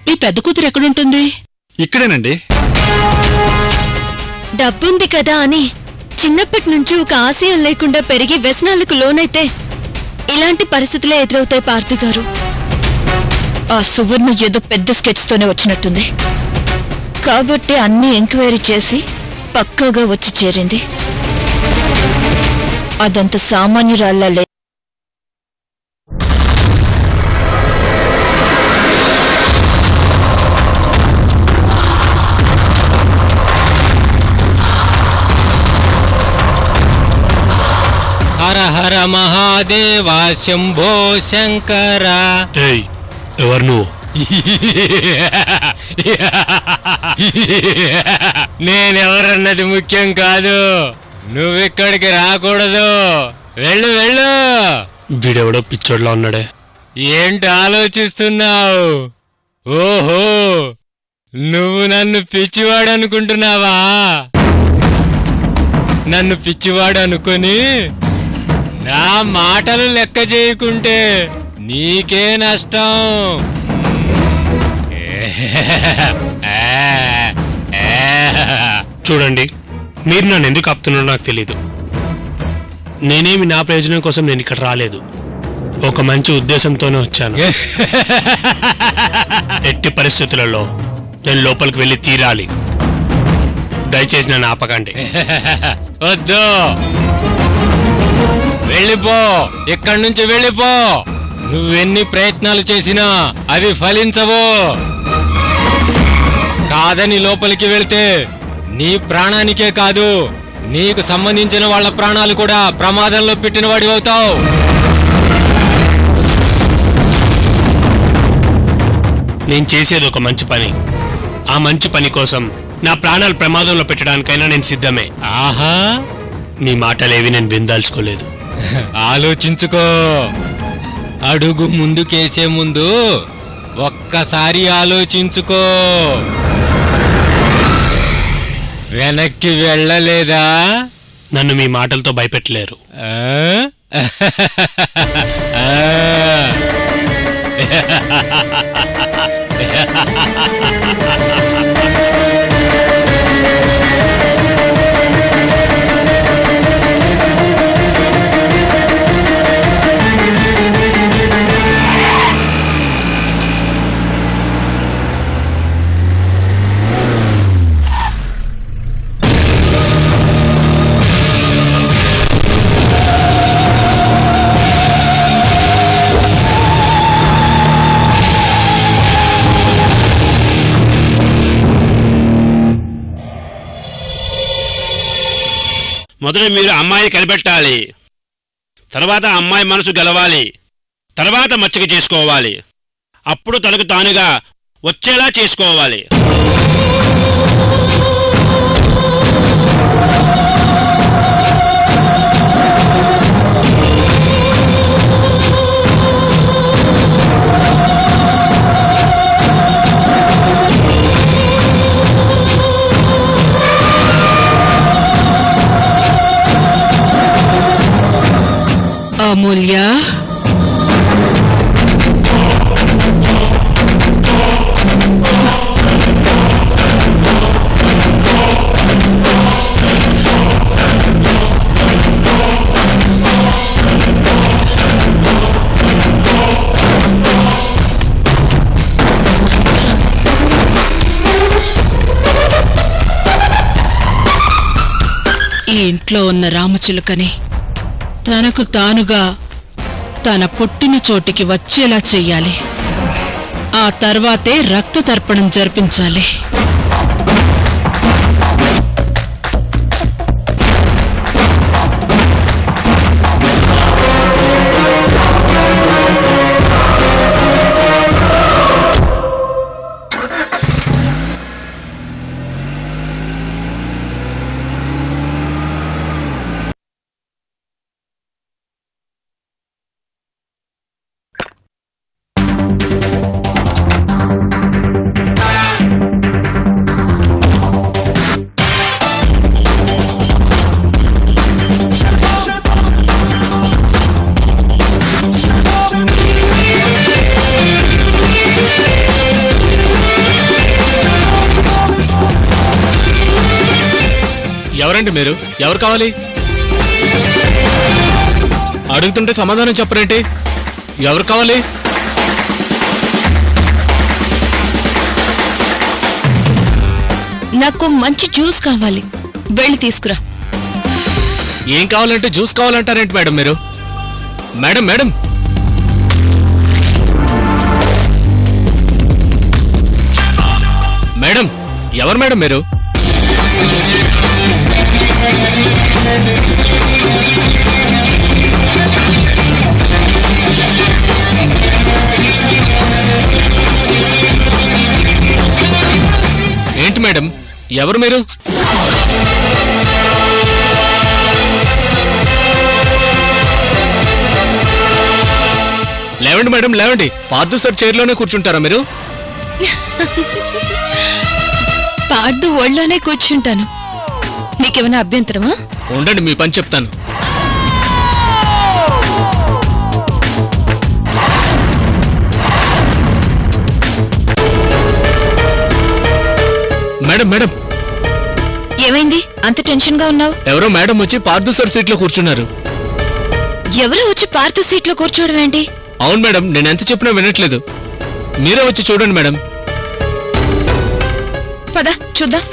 మీ పెద్ద కూతురు ఎక్కడుంటుంది? ఇక్కడేనండి. డబ్బుంది కదా అని చిన్నప్పటి నుంచి ఒక ఆశయం లేకుండా పెరిగి వ్యసనాలకు లోనైతే ఇలాంటి పరిస్థితులే ఎదురవుతాయి పార్థి గారు. ఆ సువర్ణ ఏదో పెద్ద స్కెచ్ తోనే వచ్చినట్టుంది కాబట్టి అన్ని ఎంక్వైరీ చేసి పక్కాగా వచ్చి చేరింది. అదంత సామాన్యురాల్లా లేదు. హర హర మహాదేవ శంభో శంకర. ఎవరు నువ్వు? నేనెవరన్నది ముఖ్యం కాదు, నువ్విక్కడికి రాకూడదు. వెళ్ళు వెళ్ళు. వీడెవడో పిచ్చోడ్లా ఉన్నాడే. ఏంటి ఆలోచిస్తున్నావు? ఓహో, నువ్వు నన్ను పిచ్చివాడు అనుకుంటున్నావా? నన్ను పిచ్చివాడు అనుకొని నా మాటలు లెక్క చేయకుంటే నీకే నష్టం. చూడండి, మీరు నన్ను ఎందుకు ఆపుతున్నారో నాకు తెలీదు. నేనేమి నా ప్రయోజనం కోసం నేను ఇక్కడ రాలేదు, ఒక మంచి ఉద్దేశంతోనే వచ్చాను. ఎట్టి పరిస్థితులలో నేను లోపలికి వెళ్ళి తీరాలి. దయచేసి నన్ను ఆపకండి. వద్దు, వెళ్ళిపో, ఇక్కడి నుంచి వెళ్ళిపో. నువ్వెన్ని ప్రయత్నాలు చేసినా అవి ఫలించవు. కాదని లోపలికి వెళ్తే నీ ప్రాణానికే కాదు, నీకు సంబంధించిన వాళ్ళ ప్రాణాలు కూడా ప్రమాదంలో పెట్టిన వాడివవుతావు. నేను చేసేది ఒక మంచి పని. ఆ మంచి పని కోసం నా ప్రాణాలు ప్రమాదంలో పెట్టడానికైనా నేను సిద్ధమే. ఆహా, నీ మాటలేవి నేను విందాల్చుకోలేదు. ఆలోచించుకో. అడుగు ముందుకేసే ముందు ఒక్కసారి ఆలోచించుకో. వెనక్కి వెళ్ళలేదా? నన్ను మీ మాటలతో భయపెట్టలేరు. మొదట మీరు అమ్మాయిని కనిపెట్టాలి, తర్వాత అమ్మాయి మనసు గెలవాలి, తర్వాత మచ్చిక చేసుకోవాలి, అప్పుడు తనకు తానుగా వచ్చేలా చేసుకోవాలి. అమూల్య, ఈ ఇంట్లో ఉన్న రామచిలుకని తనకు తానుగా తన పుట్టిన చోటికి వచ్చేలా చెయ్యాలి. ఆ తర్వాతే రక్త తర్పణం జరిపించాలి. ఎవరండి మీరు? ఎవరు కావాలి? అడుగుతుంటే సమాధానం చెప్పరేంటి? ఎవరు కావాలి? నాకు మంచి జ్యూస్ కావాలి, వెళ్ళి తీసుకురా. ఏం కావాలంటే జ్యూస్ కావాలంటారేంటి మేడం మీరు? మేడం మేడం మేడం, ఎవరు మేడం మీరు? ఏంటి మేడం, ఎవరు మీరు? లేవండి మేడం, లేవండి. పార్థు సార్ చైర్లోనే కూర్చుంటారా మీరు? పార్థు ఒళ్ళోనే కూర్చుంటాను. నీకేమైనా అభ్యంతరమా? ఉండండి, మీ పని చెప్తాను. మేడం మేడం, ఏమైంది అంత టెన్షన్ గా ఉన్నావు? ఎవరో మేడం వచ్చి పార్థు సార్ సీట్లో కూర్చున్నారు. ఎవరో వచ్చి పార్థు సీట్లో కూర్చోవడం ఏంటి? అవును మేడం, నేను ఎంత చెప్పినా వినట్లేదు. మీరే వచ్చి చూడండి మేడం. పద చూద్దాం.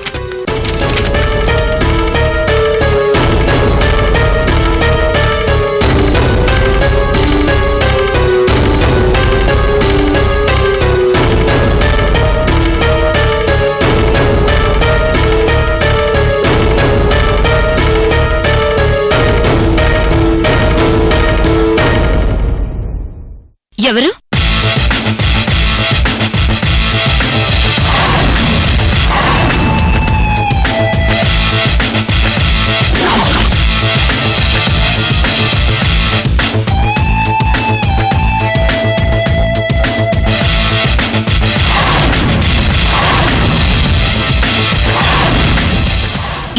ఎవరు?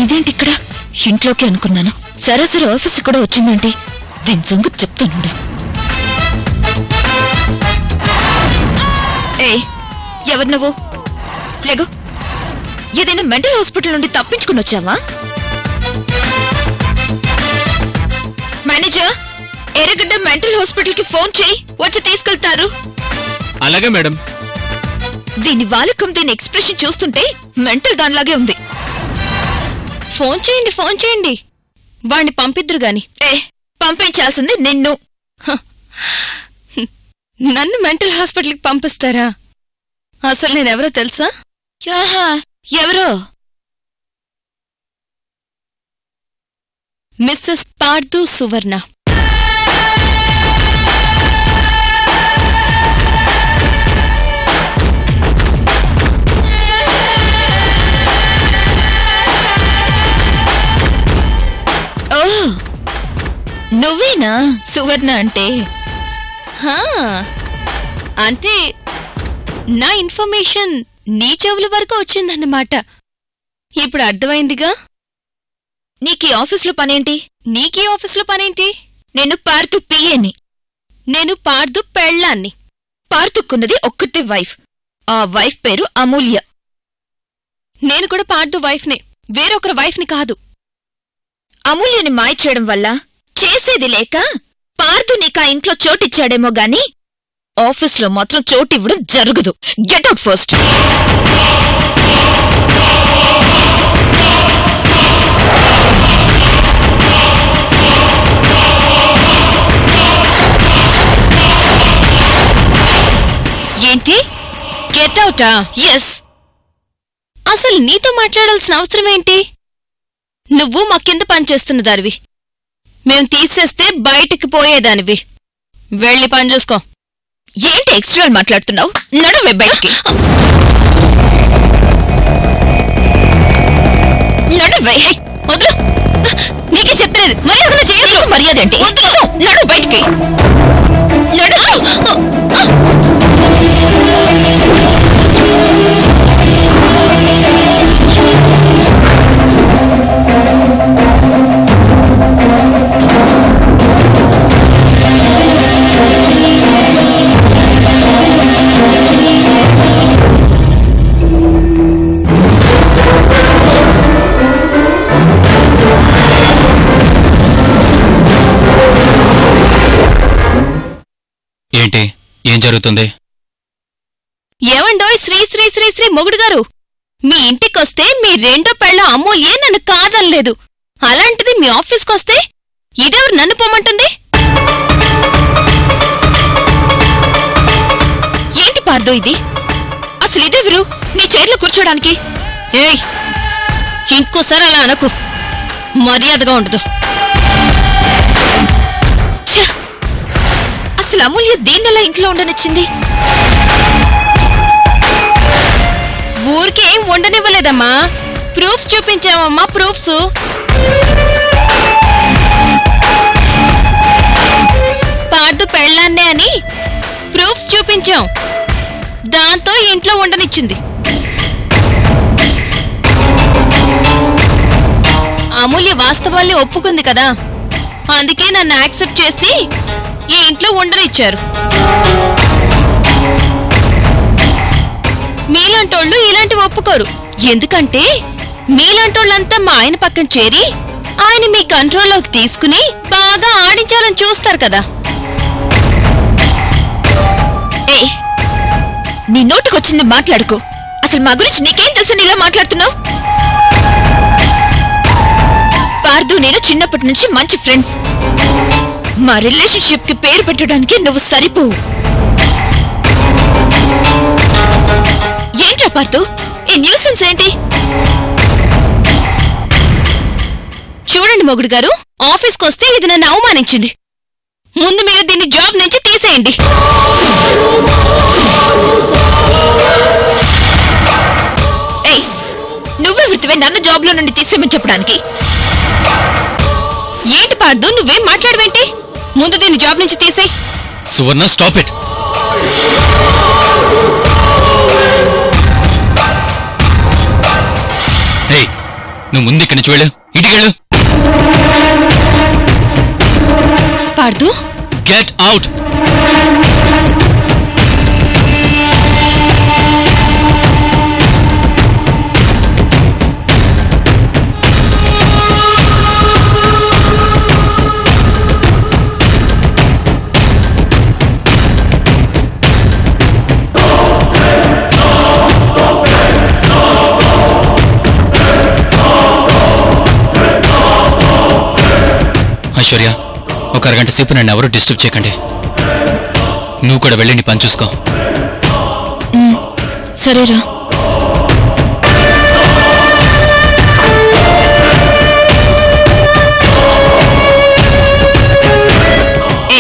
ఇదేంటి ఇక్కడ? ఇంట్లోకి అనుకున్నాను, సరాసరి ఆఫీస్ కూడా వచ్చిందేంటి? దీని సంగతి చెప్తాను. ఎవరు నువ్వు? లేగు. ఏదైనా మెంటల్ హాస్పిటల్ నుండి తప్పించుకుని వచ్చావా? మేనేజర్, ఎర్రగడ్డ మెంటల్ హాస్పిటల్ కి ఫోన్ చేయి, వచ్చి తీసుకెళ్తారు. అలాగే మేడం. దీని వాలకం, దీని ఎక్స్ప్రెషన్ చూస్తుంటే మెంటల్ దానిలాగే ఉంది. ఫోన్ చేయండి, ఫోన్ చేయండి, వాణ్ణి పంపిద్దురు గాని. పంపించాల్సింది నిన్ను. నన్ను మెంటల్ హాస్పిటల్కి పంపిస్తారా? అసలు నేనెవరో తెలుసా? ఎవరో? మిస్సెస్ పార్థు సువర్ణ. ఓ, నువ్వేనా సువర్ణ అంటే? అంటే నా ఇన్ఫర్మేషన్ నీ చెవుల వరకు వచ్చిందన్నమాట. ఇప్పుడు అర్థమైందిగా. నీకీ ఆఫీసులో పనేంటి? నీకీ ఆఫీసులో పనేంటి? నేను పార్థు పిఏని. నేను పార్థు పెళ్ళాన్ని. పార్థుకున్నది ఒక్కటే వైఫ్. ఆ వైఫ్ పేరు అమూల్య. నేను కూడా పార్థు వైఫ్నే, వేరొకరి వైఫ్ని కాదు. అమూల్యని మాయ చేయడం వల్ల చేసేది లేక పార్థు నీకా ఇంట్లో చోటిచ్చాడేమో గాని ఆఫీస్లో మాత్రం చోటివ్వడం జరగదు. Get out first. ఏంటి? గెట్ అవుటా? ఎస్. అసలు నీతో మాట్లాడాల్సిన అవసరమేంటి? నువ్వు మా కింద పనిచేస్తున్న దానివి, మేం తీసేస్తే బయటికి పోయేదానివి. వెళ్ళి పని చూసుకో. ఏంటి ఎక్స్ట్రా మాట్లాడుతున్నావు? నడువే బయటికి. నడువే. వదులు, నీకే చెప్పలేదు. మర్యాద చేయదు. మర్యాద ఏంటి? నడు బయటికి. నడు. జరుగుతుంది? ఏమండోయ్ శ్రీ శ్రీ శ్రీ శ్రీ మొగుడు గారు, మీ ఇంటికొస్తే మీ రెండో పెళ్ళం అమూల్యే నన్ను కాదనలేదు. అలాంటిది మీ ఆఫీస్కొస్తే ఇదెవరు నన్ను పోమంటుంది? ఏంటి పార్దో ఇది? అసలు ఇదెవరు నీ చైర్లో కూర్చోడానికి? ఏయ్, ఇంకోసారి అలా అనకు, మర్యాదగా ఉండదు. అసలు అమూల్య దేన్నెలా ఇంట్లో ఉండనిచ్చింది? ఊరికే ఏం ఉండనివ్వలేదమ్మా, ప్రూఫ్స్ చూపించామమ్మా, ప్రూఫ్స్. పార్దు పెళ్ళాన్నే అని ప్రూఫ్స్ చూపించాం, దాంతో ఇంట్లో ఉండనిచ్చింది. అమూల్య వాస్తవాల్ని ఒప్పుకుంది కదా, అందుకే నన్ను యాక్సెప్ట్ చేసి ఈ ఇంట్లో ఉండనిచ్చారు. మీలాంటోళ్ళు ఇలాంటివి ఒప్పుకోరు. ఎందుకంటే మీలాంటోళ్ళంతా మా ఆయన పక్కన చేరి ఆయన మీ కంట్రోల్లోకి తీసుకుని బాగా ఆడించాలని చూస్తారు కదా. ఏ, నీ నోటికొచ్చింది మాట్లాడుకో. అసలు మా గురించి నీకేం తెలుసు ఇలా మాట్లాడుతున్నావు? పార్దు నేను చిన్నప్పటి నుంచి మంచి ఫ్రెండ్స్. మా రిలేషన్షిప్ కి పేరు పెట్టడానికి నువ్వు సరిపోవు. ఏంట్రా పార్దు ఈ న్యూసెన్స్ ఏంటి? చూడండి మొగుడు గారు, ఆఫీస్కి వస్తే ఇది నన్ను అవమానించింది. ముందు మీరు దీన్ని జాబ్ నుంచి తీసేయండి. ఏయ్, నువ్వే వృత్తివే నన్ను జాబ్ లో నుండి తీసేయమని చెప్పడానికి? ఏంటి పార్దు నువ్వేం మాట్లాడవేంటి? ముందు దీన్ని జాబ్ నుంచి తీసేయ్. సువర్ణ, స్టాప్ ఇట్. ఏయ్, నువ్వు ముందు ఇక్కడి నుంచి వెళ్ళు, ఇంటికెళ్ళు. Parthu, get out. ఐశ్వర్య, ఒక అరగంట సేపు నన్ను ఎవరూ డిస్టర్బ్ చేయకండి. నువ్వు కూడా వెళ్ళి నీ పని చూసుకో. సరేరా.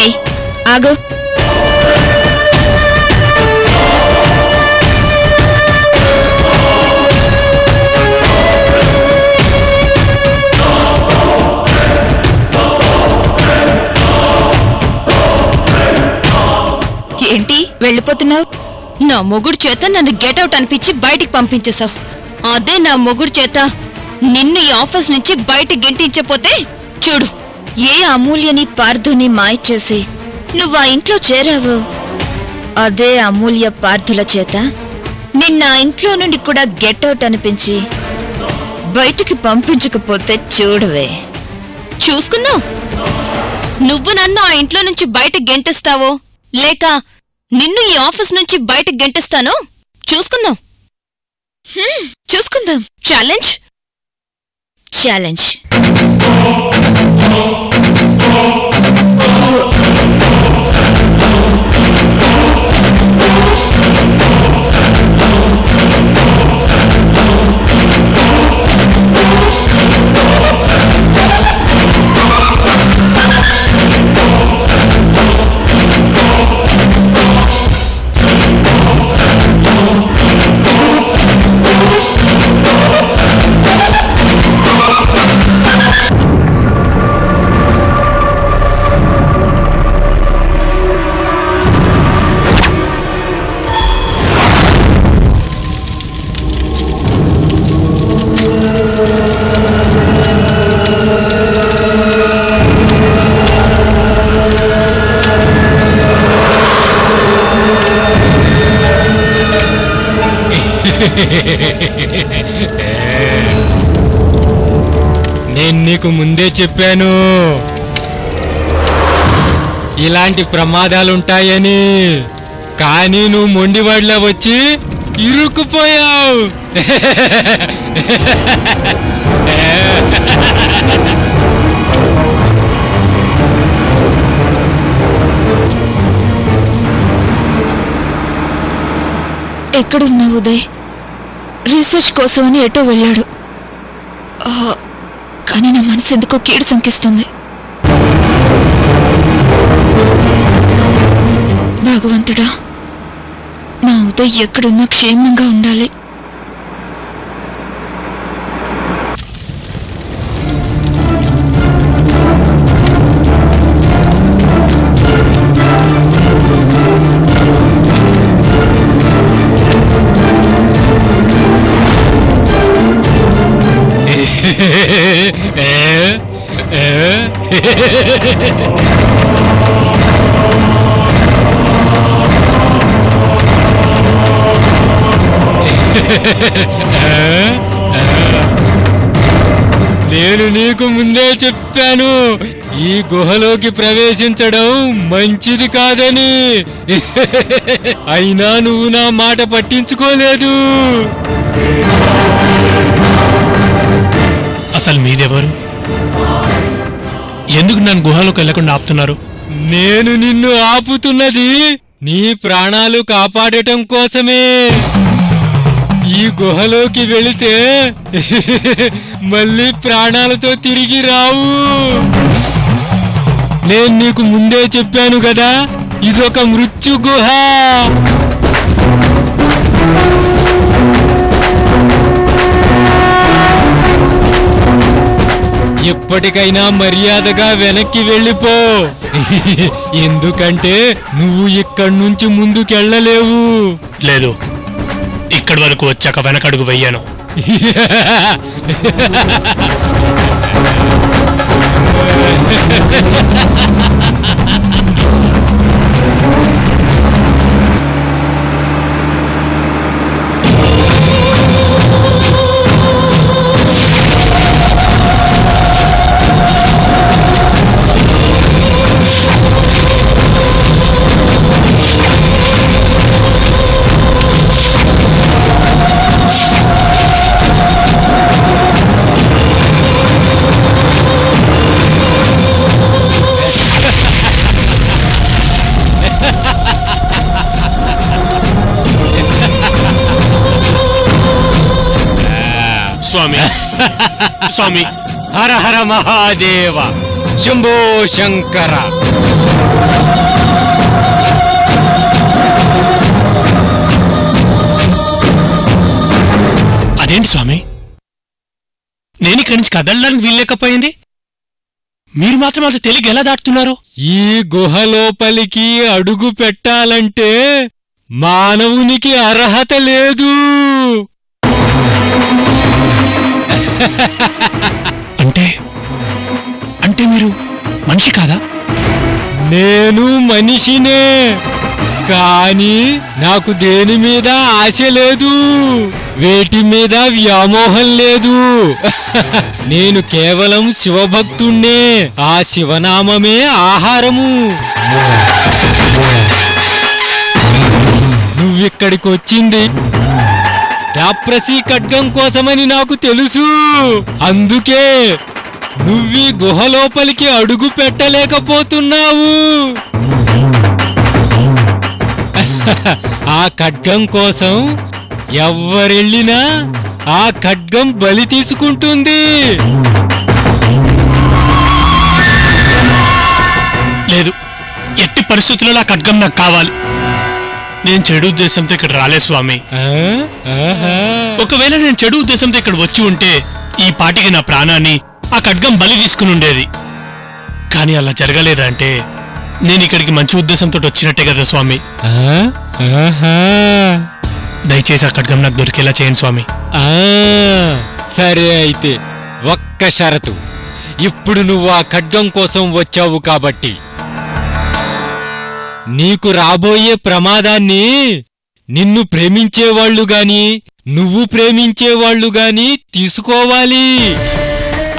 ఏయ్, ఆగు. ఏంటి వెళ్ళిపోతున్నావు? నా మొగుడు చేత నన్ను గెట్అవుట్ అనిపించి బయటికి పంపించేశావు. అదే నా మొగుడు చేత నిన్ను ఈ ఆఫీస్ నుంచి బయట గెంటించపోతే చూడు, ఏ అమూల్యని పార్థుని మాయ చేసి నువ్వు ఆ ఇంట్లో చేరావు, అదే అమూల్య పార్థుల చేత నిన్న ఆ ఇంట్లో నుండి కూడా గెట్అవుట్ అనిపించి బయటికి పంపించకపోతే చూడవే. చూసుకుందాం, నువ్వు నన్ను ఆ ఇంట్లో నుంచి బయట గెంటిస్తావో లేక నిన్ను ఈ ఆఫీస్ నుంచి బయటకు గెంటిస్తానో చూసుకుందాం. చూసుకుందాం. Challenge challenge. నేను నీకు ముందే చెప్పాను ఇలాంటి ప్రమాదాలుంటాయని. కానీ నువ్వు మొండివాడిలా వచ్చి ఇరుక్కుపోయావు. ఎక్కడున్నా ఉదయ్? రీసెర్చ్ కోసం అని ఎటో వెళ్ళాడు. కానీ నా మనసు ఎందుకో కీడు శంకిస్తుంది. భగవంతుడా, నా ఉదయ్ ఎక్కడున్నా క్షేమంగా ఉండాలి. నేను నీకు ముందే చెప్పాను, ఈ గుహలోకి ప్రవేశించడం మంచిది కాదని. అయినా నువ్వు నా మాట పట్టించుకోలేదు. అసలు మీరెవరు? ఎందుకు నన్ను గుహలోకి వెళ్లకుండా ఆపుతున్నారు? నేను నిన్ను ఆపుతున్నది నీ ప్రాణాలు కాపాడటం కోసమే. ఈ గుహలోకి వెళితే మళ్ళీ ప్రాణాలతో తిరిగి రావు. నేను నీకు ముందే చెప్పాను కదా, ఇదొక మృత్యు గుహ. ఎప్పటికైనా మర్యాదగా వెనక్కి వెళ్ళిపో. ఎందుకంటే నువ్వు ఇక్కడి నుంచి ముందుకెళ్ళలేవు. లేదు, ఇక్కడి వరకు వచ్చాక వెనకడుగు వెయ్యాను. స్వామి, స్వామి, హర హర మహాదేవ, శంభో శంకర. అదేంటి స్వామి, నేను ఇక్కడి నుంచి కదలడానికి వీల్లేకపోయింది, మీరు మాత్రం అంత తెలివి ఎలా దాటుతున్నారు? ఈ గుహ లోపలికి అడుగు పెట్టాలంటే మానవునికి అర్హత లేదు. అంటే అంటే మీరు మనిషి కాదా? నేను మనిషినే, కానీ నాకు దేని మీద ఆశ లేదు, వేటి మీద వ్యామోహం లేదు. నేను కేవలం శివభక్తుణ్ణే. ఆ శివనామమే ఆహారము. నువ్విక్కడికి వచ్చింది దాప్రసీ ఖడ్గం కోసమని నాకు తెలుసు. అందుకే నువ్వీ గుహలోపలికి అడుగు పెట్టలేకపోతున్నావు. ఆ ఖడ్గం కోసం ఎవ్వరెళ్ళినా ఆ ఖడ్గం బలి తీసుకుంటుంది. లేదు, ఎట్టి పరిస్థితుల్లో ఆ ఖడ్గం నాకు కావాలి. నేను చెడు ఉద్దేశంతో ఇక్కడ రాలే స్వామి. ఒకవేళ నేను చెడు ఉద్దేశంతో ఇక్కడ వచ్చి ఉంటే ఈ పాటికి నా ప్రాణాన్ని ఆ ఖడ్గం బలి తీసుకుని ఉండేది. కానీ అలా జరగలేదంటే నేను ఇక్కడికి మంచి ఉద్దేశంతో వచ్చినట్టే కదా స్వామి. దయచేసి ఆ ఖడ్గం నాకు దొరికేలా చేయండి స్వామి. సరే, అయితే ఒక్క షరతు. ఇప్పుడు నువ్వు ఆ ఖడ్గం కోసం వచ్చావు కాబట్టి నీకు రాబోయే ప్రమాదాన్ని నిన్ను ప్రేమించేవాళ్లు గాని నువ్వు ప్రేమించేవాళ్లు గాని తీసుకోవాలి.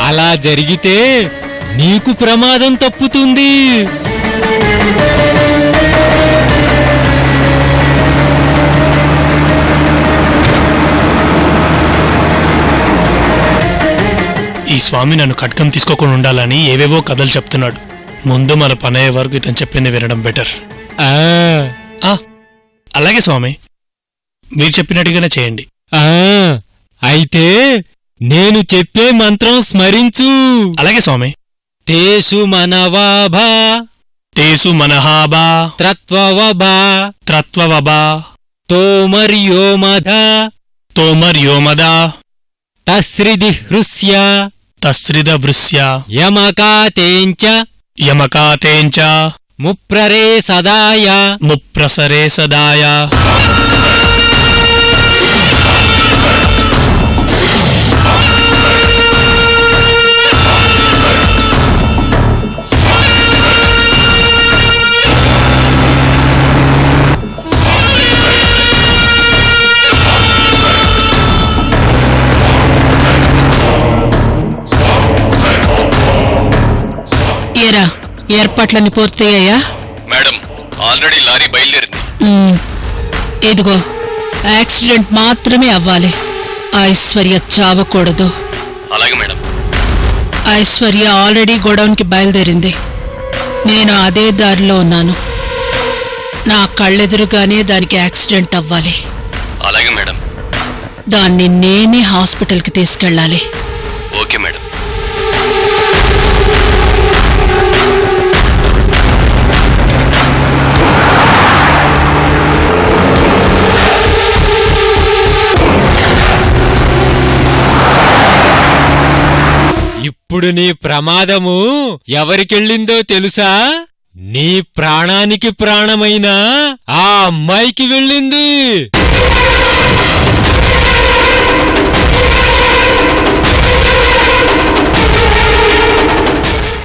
అలా జరిగితే నీకు ప్రమాదం తప్పుతుంది. ఈ స్వామి నన్ను ఖడ్గం తీసుకోకుండా ఉండాలని ఏవేవో కథలు చెప్తున్నాడు. ముందు మన పనయ్యే వరకు ఇతను చెప్పింది వినడం బెటర్. అలాగే స్వామి, మీరు చెప్పినట్టుగానే చేయండి. అయితే నేను చెప్పే మంత్రం స్మరించు. అలాగే స్వామి. తేషు మనవాభా తేసు మనహాబా త్రత్వవబా త్రత్వవబా తోమర్యోమధ తోమర్యోమదా తస్రిదిహృస్య తస్రిదవృస్య యమకాతేంచ యమకాతేంచ ముప్రరే సదాయ ముప్రసరే సదాయ. ఏరా, ఏర్పాట్లన్నీ పూర్తయ్యాయా? మేడం, ఆల్రెడీ లారీ బయలుదేరింది. ఇదిగో, యాక్సిడెంట్ మాత్రమే అవ్వాలి, ఐశ్వర్య చావకూడదు. అలాగే మేడం. ఐశ్వర్య ఆల్రెడీ గోడౌన్కి బయలుదేరింది. నేను అదే దారిలో ఉన్నాను. నా కళ్ళెదురుగానే దానికి యాక్సిడెంట్ అవ్వాలి. అలాగే మేడం. దాన్ని నేనే హాస్పిటల్కి తీసుకెళ్ళాలి. Okay madam. ఇప్పుడు నీ ప్రమాదము ఎవరికెళ్ళిందో తెలుసా? నీ ప్రాణానికి ప్రాణమైన ఆ అమ్మాయికి వెళ్ళింది.